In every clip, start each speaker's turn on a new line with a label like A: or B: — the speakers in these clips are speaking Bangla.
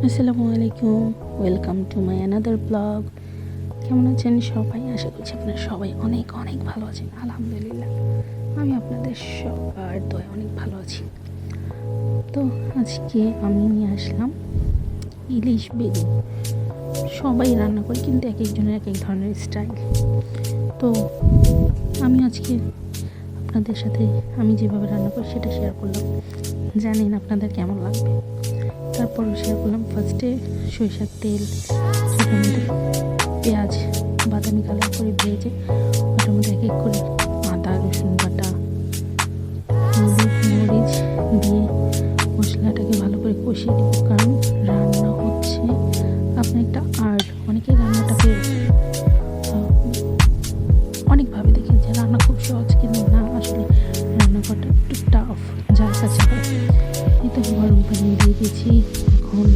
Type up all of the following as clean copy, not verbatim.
A: আসসালামু আলাইকুম, welcome to my another blog. কেমন আছেন সবাই? আশা করছি আপনারা সবাই অনেক অনেক ভালো আছেন। আলহামদুলিল্লাহ, আমি আপনাদের সবার দয়া অনেক ভালো আছি। তো আজকে আমি নিয়ে আসলাম ইলিশ বেগুন। সবাই রান্না করি, কিন্তু এক একজনের এক এক ধরনের স্টাইল। তো আমি আজকে আপনাদের সাথে আমি যেভাবে রান্না করি সেটা শেয়ার করলাম। জানেন আপনাদের কেমন লাগবে। তারপর শেয়ার করলাম ফার্স্টে সরিষার তেল, সেটার মধ্যে পেঁয়াজ বাদামি কালার করে ভেজে ওটার মধ্যে এক এক করে আদা রসুন বাটা হলুদ মরিচ দিয়ে মশলাটাকে ভালো করে কষিয়ে দেবো। কারণ রান্না হচ্ছে আপনার একটা আর্ট। অনেকেই রান্নাটাকে অনেকভাবে দেখে যে রান্না খুব সহজ, কিন্তু না, আসলে রান্না করাটা একটু টাফ যার কাছে হয়। এই তো গরম পানি দিয়ে দিয়েছি, এখন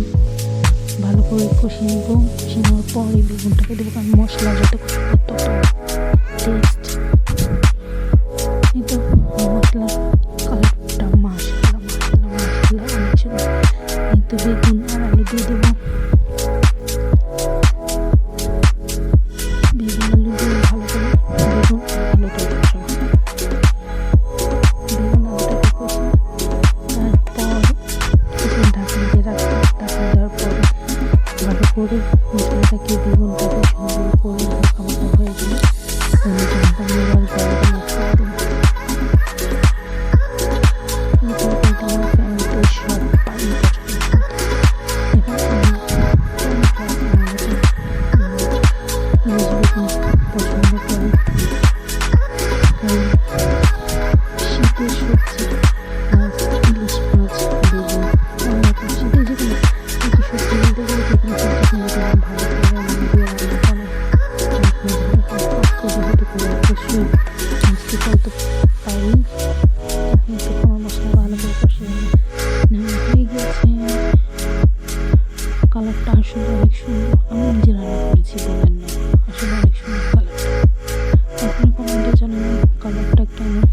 A: ভালো করে কষিয়ে নেবো। কষিয়ে নেওয়ার পরে বেগুনটাকে দেবো, কারণ মশলা যত কষাবো তত টেস্ট। এই তো মশলা কালারটা মাশাআল্লাহ অনেক সুন্দর। এই তো বেগুন আর আলু দিয়ে দেবো। বেগুন আলু দিয়ে ভালো করে বেগুন আলুটা দেবো। বেগুন আলুটাকে কষিয়ে তারপর কিছুক্ষণ ঢাকনা দিয়ে রাখবো। ঢাকনা দেওয়ার পরে ভালো করে মশলাটাকে বেগুনটাকে সুন্দর করে মাখা হয়ে গেলে টমেটোটা নেওয়ার পরে মশলা দেবো। এই তরকারিটা আমার ফ্যামিলিতে সবাই পছন্দ করে। কারণ শীতের সবজি ইলিশ মাছ বেগুন শীতের যেগুলো সবজি বলতে গেলে যেগুলো সবজি ভালো করে রান্না দিয়ে রান্না করে যেহেতু করে অবশ্যই মিষ্টি ফল তো পাই। আমার মশলা ভালো করে কষিয়ে নেওয়া হয়ে গেছে। কালারটা আসলে অনেক সুন্দর। আমি নিজে রান্না করেছি বলেন না, আসলে অনেক সুন্দর কালারটা। আপনারা কমেন্টে জানাবেন কালারটা কেমন।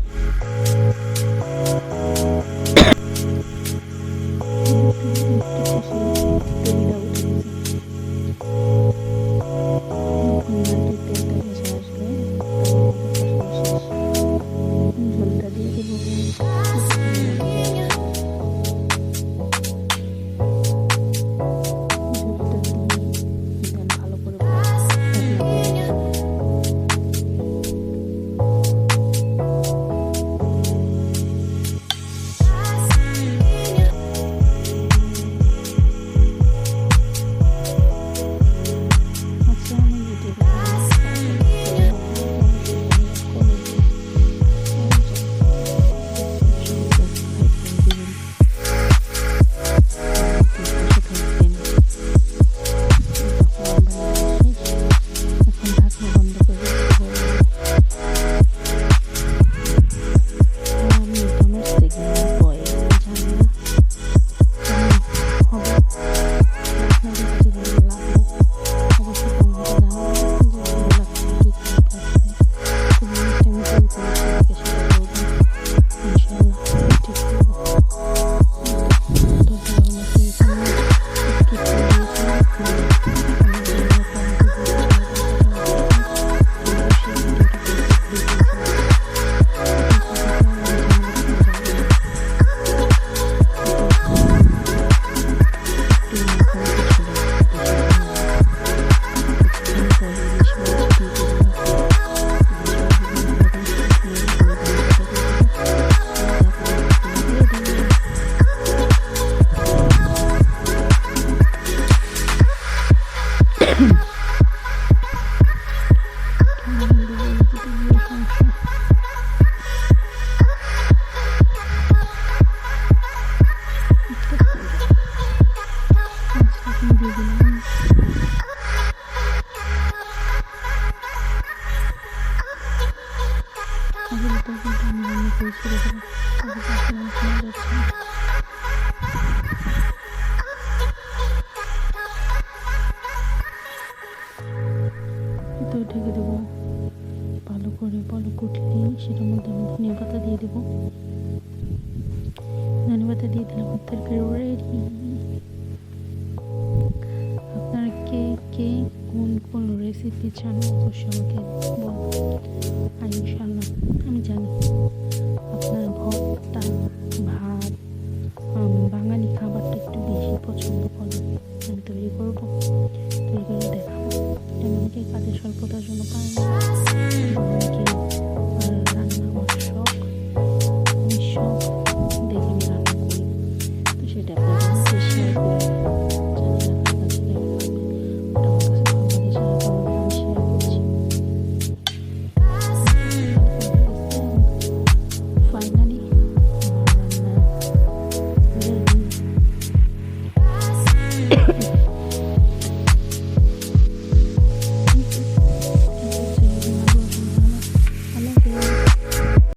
A: ঝোলটা দিয়ে দেবো। ভালো করে কে কোন কোন রেসিপি চান অবশ্যই আমাকে বলবেন। আর ইনশাল্লাহ আমি জানি আপনারা